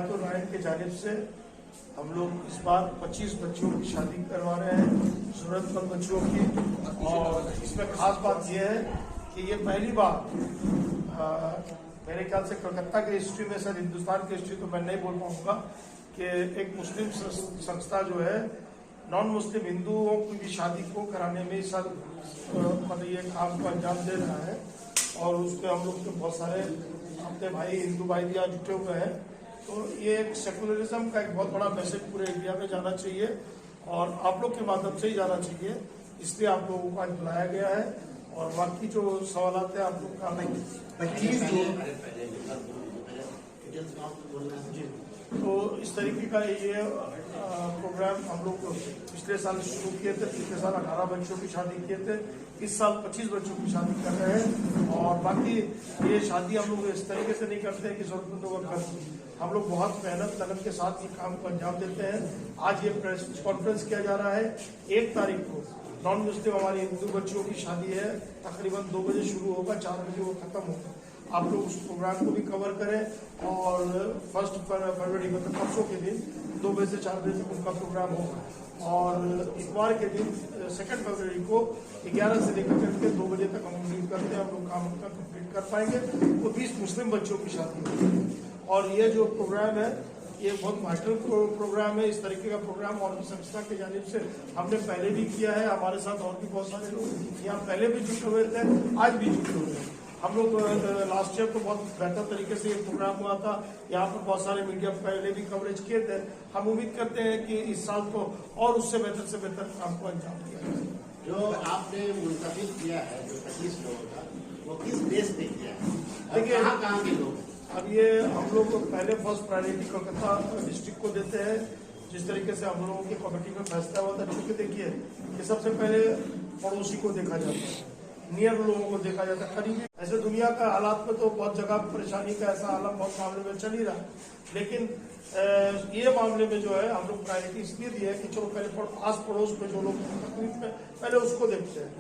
जमायत उल-रायन के जानिब से हम लोग इस बार 25 बच्चियों की शादी करवा रहे हैं, जरूरतमंद बच्चियों की। और इसमें खास बात यह है कि ये पहली बार मेरे ख्याल से कलकत्ता के हिस्ट्री में, सर हिंदुस्तान की हिस्ट्री तो मैं नहीं बोल पाऊंगा, कि एक मुस्लिम संस्था जो है नॉन मुस्लिम हिंदुओं की भी शादी को कराने में इस साल मतलब ये काम को अंजाम दे रहा है। और उसके हम लोग के बहुत सारे अपने भाई हिंदू भाई भी आज जुटे हुए हैं। तो ये एक सेकुलरिज्म का एक बहुत बड़ा मैसेज पूरे इंडिया में जाना चाहिए और आप लोग के माध्यम से ही जाना चाहिए, इसलिए आप लोगों को आज बुलाया गया है। और बाकी जो सवाल हैं आप लोग का जी, तो इस तरीके का ये प्रोग्राम हम लोग पिछले साल शुरू किए थे। पिछले साल 18 बच्चों की शादी किए थे, इस साल 25 बच्चों की शादी कर रहे हैं। और बाकी ये शादी हम लोग इस तरीके से नहीं करते हैं कि जरूरतमंदों का कर, हम लोग बहुत मेहनत लगन के साथ ये काम को अंजाम देते हैं। आज ये प्रेस कॉन्फ्रेंस किया जा रहा है। 1 तारीख को नॉन मुस्लिम हमारी हिंदू बच्चियों की शादी है, तकरीबन 2 बजे शुरू होगा, 4 बजे वो खत्म होगा। आप लोग उस प्रोग्राम को भी कवर करें। और 1 फरवरी मतलब परसों के दिन 2 बजे से 4 बजे तक उनका प्रोग्राम होगा। और इतवार के दिन 2 फरवरी को 11 से लेकर के 2 बजे तक हम उम्मीद करते हैं हम लोग काम अपना कंप्लीट कर पाएंगे। वो 20 मुस्लिम बच्चों की शादी होगी। और ये जो प्रोग्राम है ये बहुत वाइटल प्रोग्राम है। इस तरीके का प्रोग्राम और भी संस्था के जानिब से हमने पहले भी किया है। हमारे साथ और भी बहुत सारे लोग यहाँ पहले भी जुटे हुए थे, आज भी जुटे हुए हैं। हम लोग लास्ट ईयर तो बहुत बेहतर तरीके से ये प्रोग्राम हुआ था। यहाँ पर बहुत सारे मीडिया पहले भी कवरेज किए थे। हम उम्मीद करते हैं कि इस साल तो और उससे बेहतर काम को अंजाम दिया जाए। जो आपने मुंतखब किया है जो 25 लोगों का, वो किस बेस पे किया है? देखिए कहाँ के लोग? अब ये हम लोग पहले फर्स्ट प्रायोरिटी कोलकाता डिस्ट्रिक्ट को देते हैं। जिस तरीके से हम लोगों की कमेटी में फैसला हुआ था, क्योंकि देखिए कि सबसे पहले पड़ोसी को देखा जाता है, नियर लोगों को देखा जाता है, करीबी। ऐसे दुनिया का हालात में तो बहुत जगह परेशानी का ऐसा हालत बहुत मामले में चल ही रहा है, लेकिन ये मामले में जो है हम लोग प्रायोरिटी इसलिए दी है कि चलो पहले आस पड़ोस में जो लोग तकलीफ में पहले उसको देखते हैं।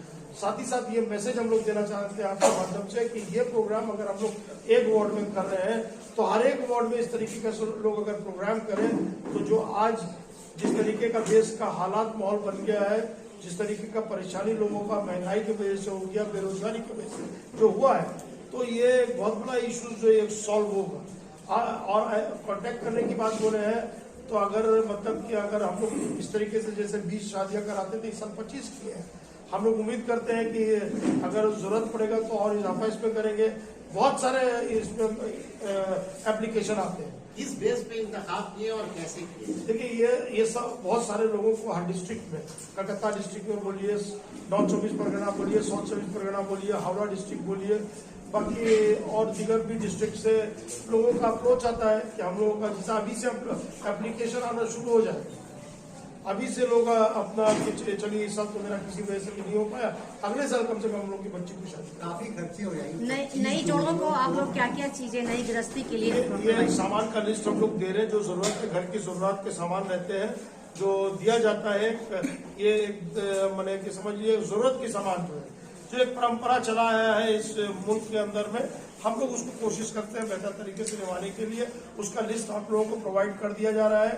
साथ ही साथ ये मैसेज हम लोग देना चाहते हैं आपके माध्यम से कि ये प्रोग्राम अगर हम लोग एक वार्ड में कर रहे हैं तो हर एक वार्ड में इस तरीके का लोग अगर प्रोग्राम करें तो जो आज जिस तरीके का देश का हालात माहौल बन गया है, जिस तरीके का परेशानी लोगों का महंगाई की वजह से हो गया, बेरोजगारी की वजह से जो हुआ है, तो ये बहुत बड़ा इशू जो ये सॉल्व होगा। और कांटेक्ट करने की बात बोले हैं तो अगर मतलब कि अगर हम लोग इस तरीके से जैसे 20 शादियां कराते थे, इस साल 25 की है। हम लोग उम्मीद करते हैं कि अगर जरूरत पड़ेगा तो और इजाफा इसमें करेंगे। बहुत सारे इसमें एप्लीकेशन आते हैं। किस बेस पे इंतखाब किए और कैसे किए? देखिए ये सब बहुत सारे लोगों को हर डिस्ट्रिक्ट में, कलकत्ता डिस्ट्रिक्ट में बोलिए, नॉर्थ 24 परगना बोलिए, साउथ 24 परगना बोलिए, हावड़ा डिस्ट्रिक्ट बोलिए, बाकी और दीगर भी डिस्ट्रिक्ट से लोगों का अप्रोच आता है कि हम लोगों का जैसा अभी से एप्लीकेशन आना शुरू हो जाए। अभी से लोग अपना चलिए इस साल तो मेरा किसी वजह से नहीं हो पाया, अगले साल कम से कम हम लोग की बच्ची की शादी काफी खर्चे हो जाएंगे। नई जोड़ों को आप लोग क्या क्या चीजें नई गृहस्थी के लिए ये सामान का लिस्ट हम लोग दे रहे हैं। जो जरूरत के घर की जरूरत के सामान रहते हैं जो दिया जाता है, ये मैंने कि समझिए जरूरत के सामान जो एक परंपरा चला आया है इस मुल्क के अंदर में, हम लोग उसको कोशिश करते हैं बेहतर तरीके से निभाने के लिए। उसका लिस्ट आप लोगों को प्रोवाइड कर दिया जा रहा है।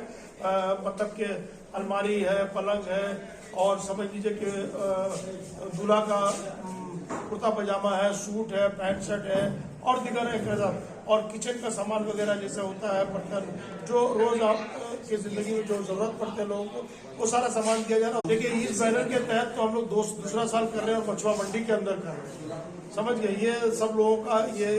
मतलब के अलमारी है, पलंग है, और समझ लीजिए कि दूल्हा का कुर्ता पजामा है, सूट है, पैंट शर्ट है, और दिगर है, और किचन का सामान वगैरह जैसा होता है, बर्तन, जो रोज आप की जिंदगी में जो जरूरत पड़ते हैं लोगों को, वो सारा सामान दिया जा रहा है। देखिए इस बैनर के तहत तो हम लोग दूसरा साल कर रहे हैं और मछुआ मंडी के अंदर कर रहे हैं। समझ गए? ये सब लोगों का ये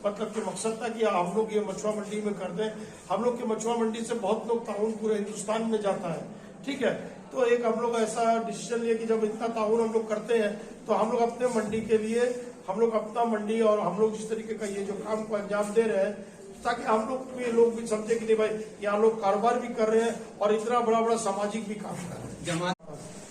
मतलब कि मकसद था कि हम लोग ये मछुआ मंडी में कर दें। हम लोग के मछुआ मंडी से बहुत लोग ताउन पूरे हिंदुस्तान में जाता है, ठीक है। तो एक हम लोग ऐसा डिसीजन लिए कि जब इतना ताउन हम लोग करते हैं तो हम लोग अपने मंडी के लिए हम लोग अपना मंडी और हम लोग जिस तरीके का ये जो काम को अंजाम दे रहे हैं, ताकि हम लोग भी समझे कि नहीं भाई यहाँ लोग कारोबार भी कर रहे हैं और इतना बड़ा बड़ा सामाजिक भी काम कर रहे हैं।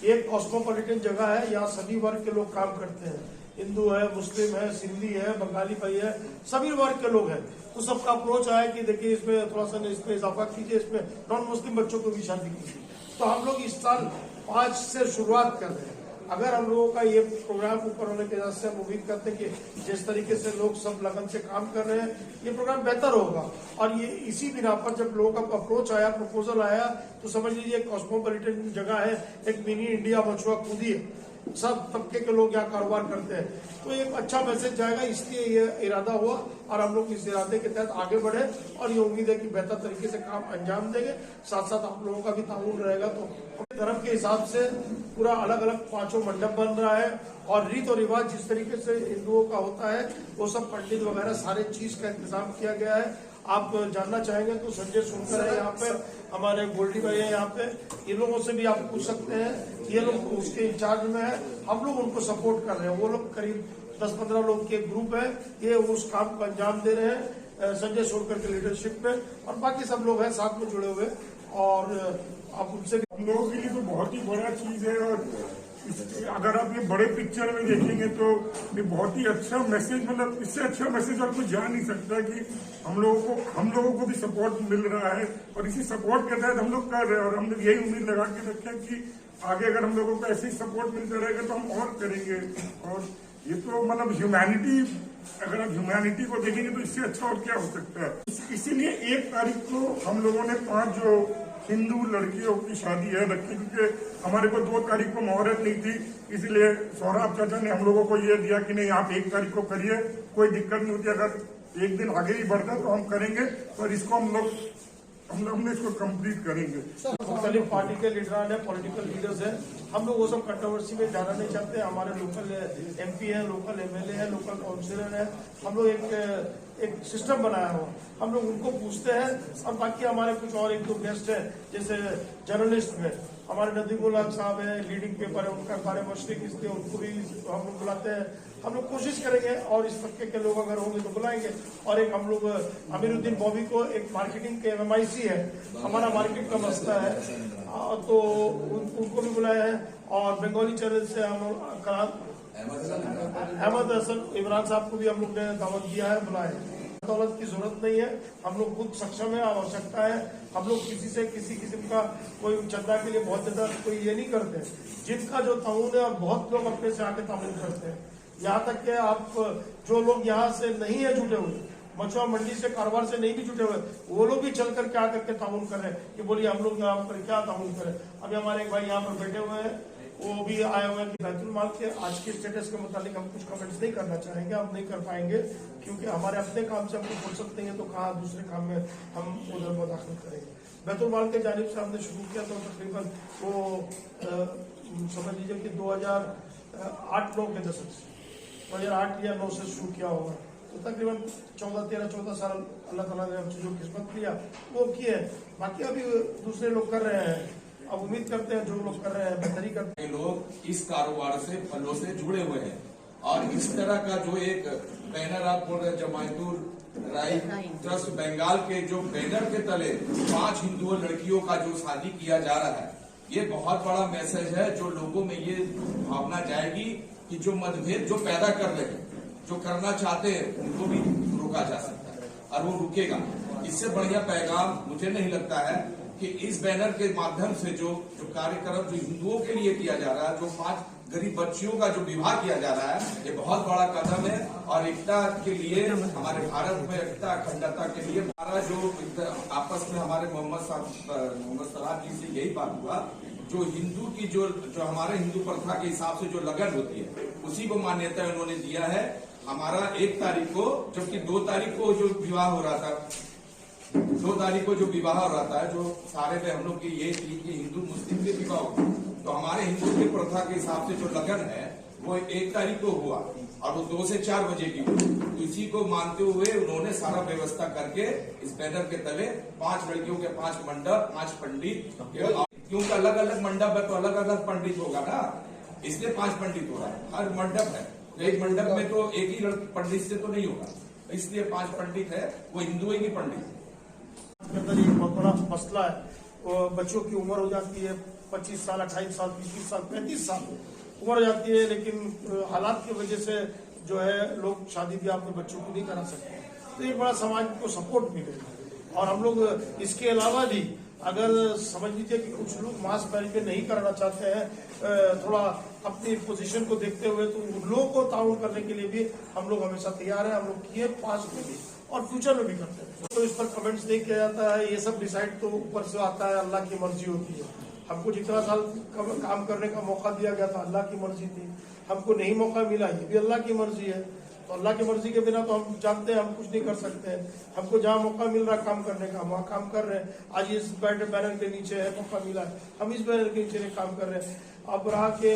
एक कॉस्मोपॉलिटन जगह है, यहाँ सभी वर्ग के लोग काम करते हैं। हिंदू है, मुस्लिम है, सिंधी है, बंगाली भाई है, सभी वर्ग के लोग हैं। तो सबका अप्रोच आया कि देखिए इसमें थोड़ा सा इसमें इजाफा कीजिए, इसमें नॉन मुस्लिम बच्चों को भी शादी कीजिए। तो हम लोग इस साल 5 से शुरुआत कर रहे हैं। अगर हम लोगों का ये प्रोग्राम ऊपर होने के वजह से हम उम्मीद करते हैं कि जिस तरीके से लोग सब लगन से काम कर रहे हैं ये प्रोग्राम बेहतर होगा। और ये इसी बिना पर जब लोगों का अप्रोच आया, प्रपोजल आया, तो समझ लीजिए कॉस्मोपॉलिटन जगह है, एक मिनी इंडिया मछुआ खुद ही है, सब तबके के लोग यहाँ कारोबार करते हैं, तो एक अच्छा मैसेज जाएगा, इसलिए ये इरादा हुआ और हम लोग इस इरादे के तहत आगे बढ़े और ये उम्मीद है कि बेहतर तरीके से काम अंजाम देंगे। साथ साथ आप लोगों का भी ताउन रहेगा। तो धर्म के हिसाब से पूरा अलग अलग 5 मंडप बन रहा है और रीत और रिवाज जिस तरीके से हिंदुओं का होता है वो सब पंडित वगैरह सारे चीज का इंतजाम किया गया है। आप जानना चाहेंगे तो संजय सुनकर है यहाँ पे, हमारे गोल्डी भाई है यहाँ पे, इन लोगों से भी आप पूछ सकते हैं, ये लोग उसके इंचार्ज में है, हम लोग उनको सपोर्ट कर रहे हैं। वो लोग करीब 10-15 लोग के ग्रुप है, ये उस काम को अंजाम दे रहे हैं संजय सोनकर के लीडरशिप में, और बाकी सब लोग हैं साथ में जुड़े हुए। और आप उनसे हम लोगों के लिए तो बहुत ही बड़ा चीज है और अगर आप ये बड़े पिक्चर में देखेंगे तो ये बहुत ही अच्छा मैसेज, मतलब इससे अच्छा मैसेज और कुछ जा नहीं सकता कि हम लोगों को भी सपोर्ट मिल रहा है और इसी सपोर्ट के तहत हम लोग कर रहे हैं। और हम लोग यही उम्मीद लगा के रखे कि आगे अगर हम लोगों को ऐसे ही सपोर्ट मिलता रहेगा तो हम और करेंगे। और ये तो मतलब ह्यूमैनिटी, अगर आप ह्यूमैनिटी को देखेंगे तो इससे अच्छा और क्या हो सकता है। इसीलिए 1 तारीख को हम लोगों ने 5 जो हिंदू लड़कियों की शादी है रखी, क्योंकि हमारे को 2 तारीख को मुहूर्त नहीं थी, इसलिए सौरभ चाचा ने हम लोगों को ये दिया कि नहीं आप 1 तारीख को करिए, कोई दिक्कत नहीं होती, अगर 1 दिन आगे ही बढ़ता तो हम करेंगे। और इसको हमने इसको कंप्लीट करेंगे। मुख्तलिफ पार्टी के लीडरान है, पॉलिटिकल लीडर्स हैं, हम लोग वो सब कंट्रोवर्सी में जाना नहीं चाहते। हमारे लोकल MP है, लोकल MLA है, लोकल काउंसिलर है, हम लोग एक सिस्टम बनाया हुआ, हम लोग उनको पूछते हैं। और बाकी हमारे कुछ और 1-2 गेस्ट है, जैसे जर्नलिस्ट में हमारे नदीमुल हक साहब है, लीडिंग पेपर है, उनका बारे मशरिक, इसलिए उनको भी हम लोग बुलाते हैं। हम लोग कोशिश करेंगे और इस तबके के लोग अगर होंगे तो बुलाएंगे। और एक हम लोग अमीरुद्दीन बॉबी को, एक मार्केटिंग के MMIC है, हमारा मार्केट का मसला है, तो उनको भी बुलाया है। और बंगाली चैनल से हम अहमद हसन इमरान साहब को भी हम लोग ने दावत दिया है, बुलाए। दौलत की जरूरत नहीं है, हम लोग खुद सक्षम है, आवश्यकता है। हम लोग किसी से किसी किस्म का कोई चंदा के लिए बहुत ज्यादा कोई ये नहीं करते। जिनका जो ताउन है, और बहुत लोग अपने से आके ताउन करते हैं, यहाँ तक कि आप जो लोग यहाँ से नहीं है जुटे हुए, मछुआ मंडी से कारोबार से नहीं भी जुटे हुए, वो लोग भी चल कर क्या करके ताउन कर रहे हैं कि बोलिए हम लोग यहाँ पर क्या ताउन करें। अभी हमारे एक भाई यहाँ पर बैठे हुए हैं, वो भी आए हुए हैं कि बैतुल माल के आज के स्टेटस के मुताबिक हम कुछ कमेंट्स नहीं करना चाहेंगे, हम नहीं कर पाएंगे, क्योंकि हमारे अपने काम से हमको फुर्सत नहीं है, तो कहाँ दूसरे काम में हम उधर मुदाखिल करेंगे। बैतुल माल के जानिब से हमने शुरू किया तो तकरीबन वो समझ लीजिए कि 2008-9 के दशक से, 2008 या 9 से शुरू किया होगा, तो तकरीबन 14 साल अल्लाह ताला ने हमसे जो किस्मत दिया वो किए। बाकी अभी दूसरे लोग कर रहे हैं, अब उम्मीद करते हैं जो लोग कर रहे हैं बेहतरी करते हैं। लोग इस कारोबार से पलों से जुड़े हुए हैं और इस तरह का जो एक बैनर आप बोल रहे हैं, जमायतुल राइट ट्रस्ट बंगाल के जो बैनर के तले 5 हिंदू लड़कियों का जो शादी किया जा रहा है, ये बहुत बड़ा मैसेज है। जो लोगों में ये भावना जाएगी कि जो मतभेद जो पैदा कर रहे हैं, जो करना चाहते हैं, उनको भी रोका जा सकता है और वो रुकेगा। इससे बढ़िया पैगाम मुझे नहीं लगता है कि इस बैनर के माध्यम से जो कार्यक्रम जो हिंदुओं के लिए किया जा रहा है, जो 5 गरीब बच्चियों का जो विवाह किया जा रहा है, ये बहुत बड़ा कदम है। और एकता के लिए, हमारे भारत में एकता अखंडता के लिए हमारा जो आपस में हमारे मोहम्मद सलाह जी से यही बात हुआ, जो हिंदू की जो हमारे हिंदू प्रथा के हिसाब से जो लगन होती है, उसी को मान्यता उन्होंने दिया है। हमारा 1 तारीख को, जबकि 2 तारीख को जो विवाह हो रहा था, 2 तारीख को जो विवाह हो रहा था, जो सारे में हम लोग की ये थी कि हिंदू मुस्लिम के विवाह हो, तो हमारे हिंदू की प्रथा के हिसाब से जो लगन है वो 1 तारीख को हुआ और वो 2 से 4 बजे की हुई। तो इसी को मानते हुए उन्होंने सारा व्यवस्था करके इस बैनर के तले 5 लड़कियों के 5 मंडप, 5 पंडित, क्योंकि अलग अलग मंडप है तो अलग अलग पंडित होगा ना, इसलिए 5 पंडित हो रहा है। हर मंडप है, एक मंडप में तो एक ही पंडित से तो नहीं होगा, इसलिए 5 पंडित है, वो हिंदू ही पंडित। बहुत बड़ा मसला है, बच्चों की उम्र हो जाती है 25 साल, 28 साल, 21 साल, 35 साल उम्र हो जाती है, लेकिन हालात की वजह से जो है लोग शादी ब्याह अपने बच्चों को नहीं करा सकते। तो एक बड़ा समाज को सपोर्ट मिलेगा। और हम लोग इसके अलावा भी अगर समझ लीजिए कि कुछ लोग मास मैरिज में नहीं करना चाहते हैं, थोड़ा अपनी पोजीशन को देखते हुए तो उन लोगों को ताउन करने के लिए भी हम लोग हमेशा तैयार हैं। हम लोग किए पास्ट में भी और फ्यूचर में भी करते हैं। तो इस पर कमेंट्स नहीं किया जाता है, ये सब डिसाइड तो ऊपर से आता है, अल्लाह की मर्जी होती है। हमको जितना साल काम करने का मौका दिया गया था अल्लाह की मर्जी थी, हमको नहीं मौका मिला ये भी अल्लाह की मर्जी है। तो अल्लाह की मर्जी के बिना तो हम जानते हैं हम कुछ नहीं कर सकते हैं। हमको जहाँ मौका मिल रहा है काम करने का हम वहाँ काम कर रहे हैं। आज इस बैनर के नीचे है मौका मिला है, हम इस बैनर के नीचे काम कर रहे हैं। अब रहा के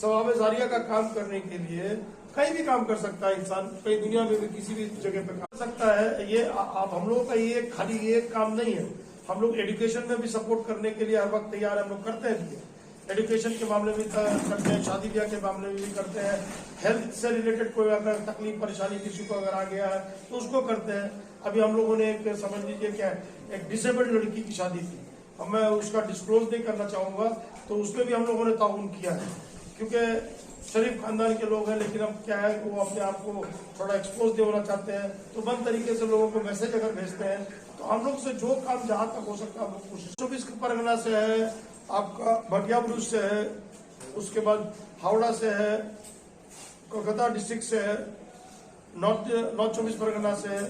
सवाब जारिया का काम करने के लिए कहीं भी काम कर सकता है इंसान, कहीं दुनिया में भी किसी भी जगह पे काम कर सकता है। ये आप हम लोगों का ये खाली ये काम नहीं है, हम लोग एजुकेशन में भी सपोर्ट करने के लिए हर वक्त तैयार है। हम लोग करते हैं भी, एजुकेशन के मामले में करते हैं, शादी ब्याह के मामले में भी करते हैं, हेल्थ से रिलेटेड कोई अगर तकलीफ परेशानी किसी को अगर आ गया है तो उसको करते हैं। अभी हम लोगों ने एक समझ लीजिए क्या एक डिसेबल्ड लड़की की शादी थी, अब मैं उसका डिस्क्लोज नहीं करना चाहूंगा, तो उसमें भी हम लोगों ने ताउन किया है क्योंकि शरीफ खानदान के लोग हैं। लेकिन अब क्या है वो अपने आप को थोड़ा एक्सपोज नहीं होना चाहते हैं, तो बंद तरीके से लोगों को मैसेज अगर भेजते हैं तो हम लोग से जो काम जहां तक हो सकता है हम लोग कोशिश। 24 परगना से है, आपका भटिया बुरुज से है, उसके बाद हावड़ा से है, कोलकाता डिस्ट्रिक्ट से है, नॉर्थ 24 परगना से है,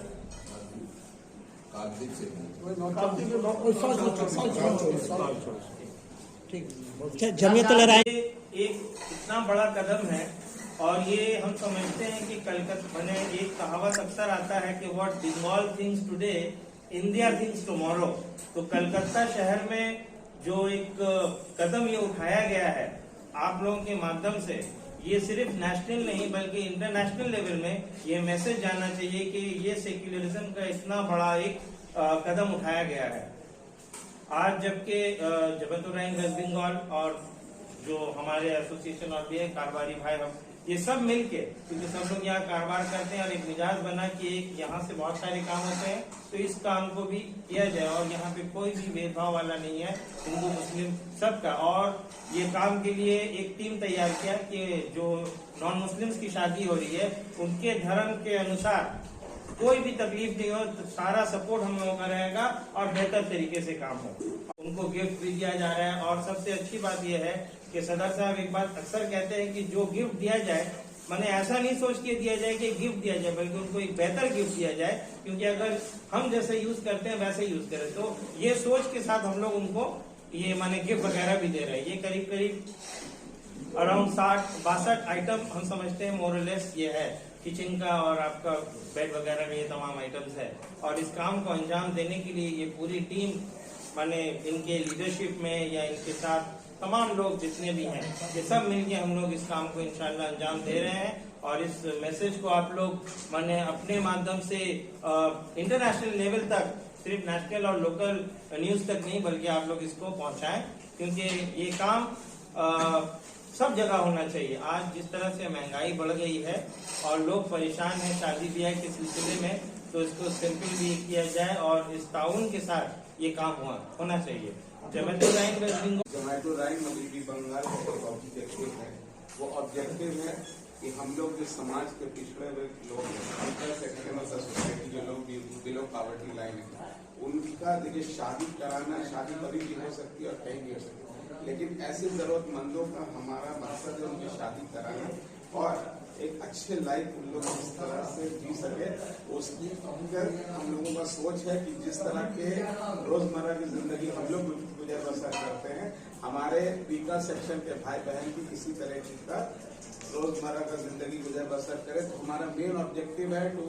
जमीयत एक इतना बड़ा कदम है और ये हम समझते हैं कि कलकत्ता में एक कहावत अक्सर आता है कि what Bengal thinks today India thinks tomorrow. तो कलकत्ता शहर में जो एक कदम ये उठाया गया है आप लोगों के माध्यम से, ये सिर्फ नेशनल नहीं बल्कि इंटरनेशनल लेवल में ये मैसेज जाना चाहिए कि ये सेक्युलरिज्म का इतना बड़ा एक कदम उठाया गया है। आज जबकि जमात-उल-राइन वेस्ट बंगाल और जो हमारे एसोसिएशन और भी है कारोबारी भाई, हम ये सब मिलके, क्योंकि सब लोग यहाँ कारोबार करते हैं और एक मिजाज बना कि एक यहाँ से बहुत सारे काम होते हैं तो इस काम को भी किया जाए। और यहाँ पे कोई भी भेदभाव वाला नहीं है, हिंदू मुस्लिम सबका। और ये काम के लिए एक टीम तैयार किया कि जो नॉन मुस्लिम्स की शादी हो रही है उनके धर्म के अनुसार कोई भी तकलीफ नहीं हो, तो सारा सपोर्ट हम लोगों का रहेगा और बेहतर तरीके से काम हो। उनको गिफ्ट भी दिया जा रहा है और सबसे अच्छी बात यह है कि सदर साहब एक बात अक्सर कहते हैं कि जो गिफ्ट दिया जाए, माने ऐसा नहीं सोच के दिया जाए कि गिफ्ट दिया जाए, बल्कि उनको एक बेहतर गिफ्ट दिया जाए, क्योंकि अगर हम जैसे यूज करते हैं वैसे यूज करें। तो ये सोच के साथ हम लोग उनको ये माने गिफ्ट वगैरह भी दे रहे हैं। ये करीब करीब अराउंड 60-62 आइटम हम समझते हैं मोरलेस ये है किचन का, और आपका बेड वगैरह में ये तमाम आइटम्स है। और इस काम को अंजाम देने के लिए ये पूरी टीम माने इनके लीडरशिप में या इनके साथ तमाम लोग जितने भी हैं ये सब मिलके हम लोग इस काम को इंशाल्लाह अंजाम दे रहे हैं। और इस मैसेज को आप लोग माने अपने माध्यम से इंटरनेशनल लेवल तक, सिर्फ नेशनल और लोकल न्यूज तक नहीं, बल्कि आप लोग इसको पहुंचाएं, क्योंकि ये काम सब जगह होना चाहिए। आज जिस तरह से महंगाई बढ़ गई है और लोग परेशान हैं शादी ब्याह के सिलसिले में, तो इसको सिंपल भी किया जाए और इस ताउन के साथ ये काम होना चाहिए। जमात-उल-राइन मगरिबी बंगाल का ऑब्जेक्टिव है, वो ऑब्जेक्टिव है कि हम लोग जो समाज के पिछड़े हुए लोग हैं, सेक्शन ऑफ द सोसाइटी जो लोग बिलो पॉवर्टी लाइन है, उनका देखिए शादी कराना, शादी कभी भी हो सकती है और कहीं भी हो सकती है, लेकिन ऐसे जरूरतमंदों का हमारा मकसद है उनकी शादी कराना और एक अच्छे लाइफ उन लोग इस तरह से जी सके। उसकी हम लोगों का सोच है कि जिस तरह के रोजमर्रा की जिंदगी हम लोग गुजर बसर करते हैं, हमारे पीका सेक्शन के भाई बहन की किसी तरह की का रोजमर्रा का जिंदगी गुजर बसर करे। तो हमारा मेन ऑब्जेक्टिव है टू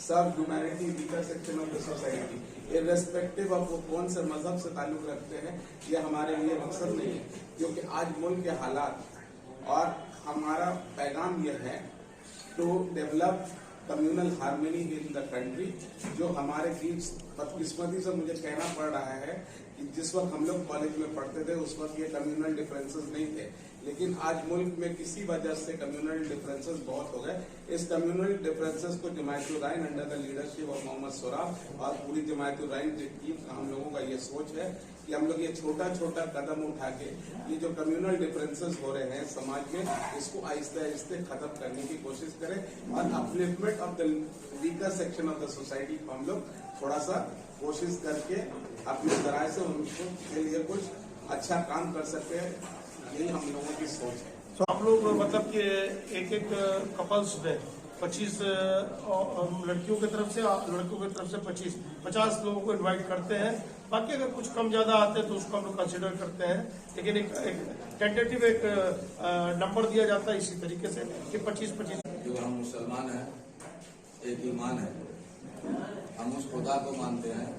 सर्व ह्यूमैनिटी पीका section of the society, irrespective of वो कौन से मजहब से ताल्लुक रखते हैं, ये हमारे लिए मकसद नहीं है। क्योंकि आज मुल्क के हालात और हमारा पैगाम यह है to develop communal harmony in the country. जो हमारे बीच बदकिस्मती से मुझे कहना पड़ रहा है कि जिस वक्त हम लोग कॉलेज में पढ़ते थे उस वक्त ये कम्युनल डिफरेंसेस नहीं थे, लेकिन आज मुल्क में किसी वजह से कम्युनल डिफरेंसेस बहुत हो गए। इस कम्युनल डिफरेंसेस को Jamaat ul Rain under the leadership of Mohammad Sohrab और पूरी जमात-उल-राइन टीम का हम लोगों का ये सोच है कि हम लोग ये छोटा छोटा कदम उठा के ये जो कम्युनल डिफरेंसेस हो रहे हैं समाज में, इसको आहिस्ते आहिस्ते खत्म करने की कोशिश करें और upliftment of the weaker section of the society को हम लोग थोड़ा सा कोशिश करके अपने जराये से उनको के लिए कुछ अच्छा काम कर सकते हैं। यही हम लोगों की सोच है। तो हम लोग मतलब कि एक कपल्स में 25 लड़कियों की तरफ से लड़कों की तरफ से 50 लोगों को इनवाइट करते हैं। बाकी अगर कुछ कम ज्यादा आते हैं तो उसको हम लोग कंसिडर करते हैं, लेकिन एक टेंटेटिव एक नंबर दिया जाता है इसी तरीके से कि 25। जो हम मुसलमान हैं, एक ईमान है, हम उस खुदा को मानते हैं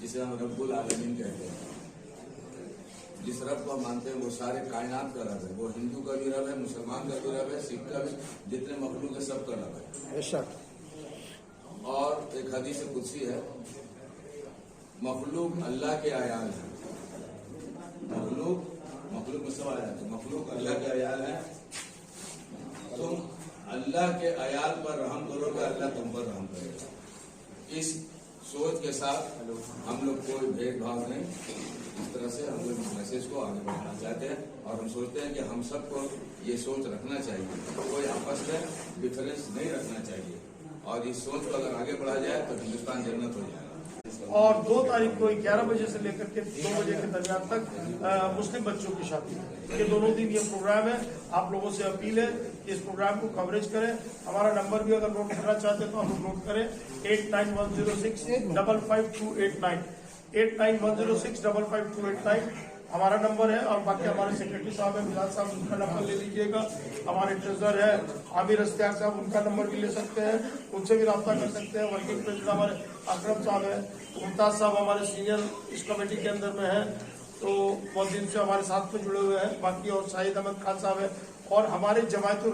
जिसे हम रब्बुल आलमीन कहते हैं। जिस रब को मानते हैं वो सारे कायनात का रब है। वो हिंदू का भी रब है, मुसलमान का भी रब है, सिख का भी, जितने मखलूक है सबका रब है। और एक हदीस कुदसी है, मखलूक अल्लाह के अयाल है। मखलूक में सब आ जाते हैं, मखलूक अल्लाह के अयाल है। तुम अल्लाह के अयाल पर रहम करोगे, अल्लाह तुम पर रहम करेगा। इस सोच के साथ हम लोग कोई भेदभाव नहीं, इस तरह से हम लोग इस मैसेज को आगे बढ़ाना चाहते हैं। और हम सोचते हैं कि हम सबको ये सोच रखना चाहिए, कोई आपस में डिफरेंस नहीं रखना चाहिए। और इस सोच को अगर आगे बढ़ा जाए तो हिंदुस्तान जन्नत हो जाएगा। और 2 तारीख को 11 बजे से लेकर के 2 बजे के दरमियान तक मुस्लिम बच्चों की शादी है। ये दोनों दिन ये प्रोग्राम है। आप लोगों से अपील है कि इस प्रोग्राम को कवरेज करें। हमारा नंबर भी अगर नोट करना चाहते हैं तो आप लोग नोट करें 8910655289 8910655289 हमारा नंबर है। और बाकी हमारे सेक्रेटरी साहब है बिलाल साहब, उनका नंबर ले लीजिएगा। हमारे ट्रेजर है आमिर अख्तियार साहब, उनका नंबर भी ले सकते हैं, उनसे भी रब्ता कर सकते हैं। वर्किंग प्रेसिडेंट हमारे अकरम साहब है, मुमताज साहब हमारे सीनियर इस कमेटी के अंदर में है, तो बहुत दिन से हमारे साथ में जुड़े हुए हैं। बाकी और शाहिद अहमद खान साहब है। और हमारे जमायतुर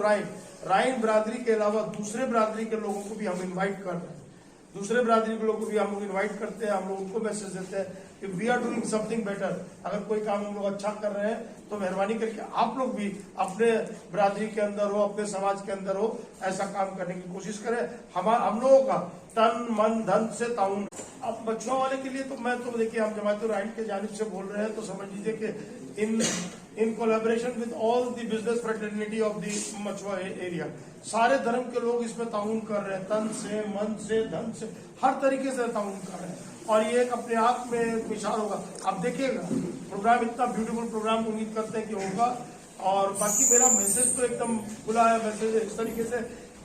राइन बिरादरी के अलावा दूसरे बिरादरी के लोगों को भी हम इन्वाइट कर रहे हैं। दूसरे बिरादरी के लोगों को भी हम लोग इन्वाइट करते हैं। हम लोग उनको मैसेज देते हैं कि we are doing something better. अगर कोई काम हम लोग अच्छा कर रहे हैं तो मेहरबानी करके आप लोग भी अपने बिरादरी के अंदर हो, अपने समाज के अंदर हो, ऐसा काम करने की कोशिश करें। हम लोगों का तन मन धन से ताउन। अब मछुआ वाले के लिए तो मैं तो देखिए हम जमायतुर राइन के जानिब से बोल रहे हैं, तो समझ लीजिए कि in collaboration with all the business fraternity of the Machhua area, सारे धर्म के लोग इसमें ताउन कर रहे हैं, तन से मन से धन से हर तरीके से ताउन कर रहे हैं। और ये एक अपने आप में एक मिसाल होगा। आप देखिएगा प्रोग्राम, इतना ब्यूटीफुल प्रोग्राम उम्मीद करते हैं कि होगा। और बाकी मेरा मैसेज तो एकदम खुला है, मैसेज इस तरीके से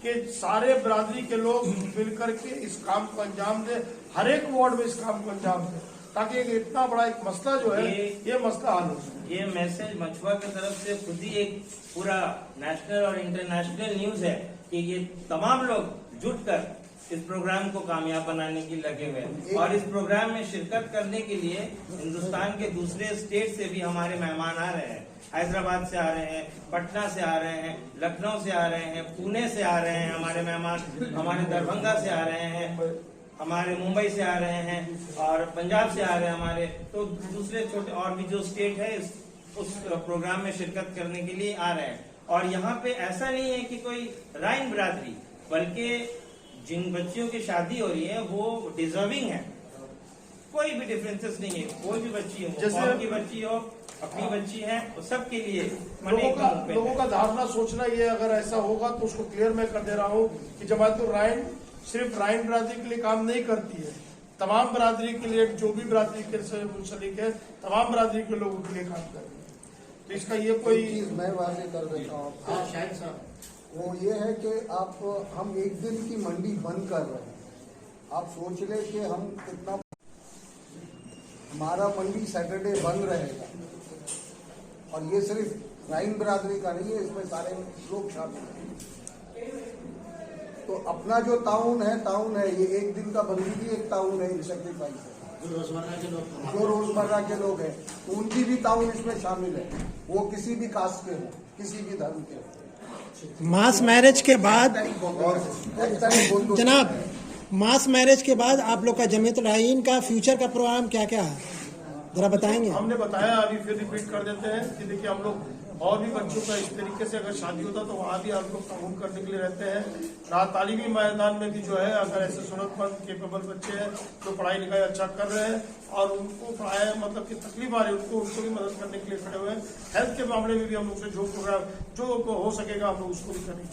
कि सारे बिरादरी के लोग मिलकर के इस काम को अंजाम दे, हर एक वार्ड में इस काम को अंजाम दे, ताकि इतना बड़ा एक मसला जो है ये मसला हल हो सके। ये मैसेज मछुआ की तरफ से खुद ही एक पूरा नेशनल और इंटरनेशनल न्यूज है कि ये तमाम लोग जुटकर इस प्रोग्राम को कामयाब बनाने की लगे हुए हैं। और इस प्रोग्राम में शिरकत करने के लिए हिंदुस्तान के दूसरे स्टेट से भी हमारे मेहमान आ रहे हैं। हैदराबाद से आ रहे हैं, पटना से आ रहे हैं, लखनऊ से आ रहे हैं, पुणे से आ रहे हैं हमारे मेहमान, हमारे दरभंगा से आ रहे हैं, हमारे मुंबई से आ रहे हैं, और पंजाब से आ रहे हैं हमारे। तो दूसरे छोटे और भी जो स्टेट है उस प्रोग्राम में शिरकत करने के लिए आ रहे हैं। और यहाँ पे ऐसा नहीं है कि कोई राइन बिरादरी, बल्कि जिन बच्चियों की शादी हो रही है वो डिजर्विंग है। कोई भी डिफरेंसेस नहीं है, कोई भी बच्ची हो, जैसे की बच्ची हो, अपनी बच्ची है, तो सबके लिए लोगों का धारणा सोचना ये, अगर ऐसा होगा तो उसको क्लियर मैं कर दे रहा हूँ कि जमायतुर राइन सिर्फ राइन बिरादरी के लिए काम नहीं करती है, तमाम बिरादरी के लिए, जो भी बिरादरी के से मुंसलिक है तमाम बिरादरी के लोगों के लिए काम कर रही है। तो इसका ये कोई मैं वादे कर देता हूँ, शायद साहब वो ये है कि हम एक दिन की मंडी बंद कर रहे हैं। आप सोच ले कि हम कितना, हमारा मंडी सैटरडे बंद रहेगा। और ये सिर्फ राइन बिरादरी का नहीं है, इसमें सारे लोग शामिल हैं। तो अपना जो ताउन है, ये एक दिन का बंदी भी एक ताउन है, सेक्रीफाइस है। जो रोजमर्रा के लोग हैं तो उनकी भी ताउन इसमें शामिल है, वो किसी भी कास्ट के हो, किसी भी धर्म के हो। मास मैरिज के बाद जनाब, मास मैरिज के बाद आप लोग का जमीयतुल राइन का फ्यूचर का प्रोग्राम क्या क्या है, जरा बताएंगे। हमने बताया, अभी फिर रिपीट कर देते हैं कि देखिए हम लोग और भी बच्चों का इस तरीके से अगर शादी होता तो वहाँ भी हम लोग ताउन करने के लिए रहते हैं। तालीमी मैदान में भी जो है, अगर ऐसे जरूरतमंद केपेबल बच्चे हैं जो पढ़ाई लिखाई अच्छा कर रहे हैं और उनको पढ़ाया मतलब कि तकलीफ आ रही है, उनको भी मदद करने के लिए खड़े हुए हैं। हेल्थ के मामले में भी हम लोग से जो प्रोग्राम जो हो सकेगा हम लोग उसको भी करेंगे।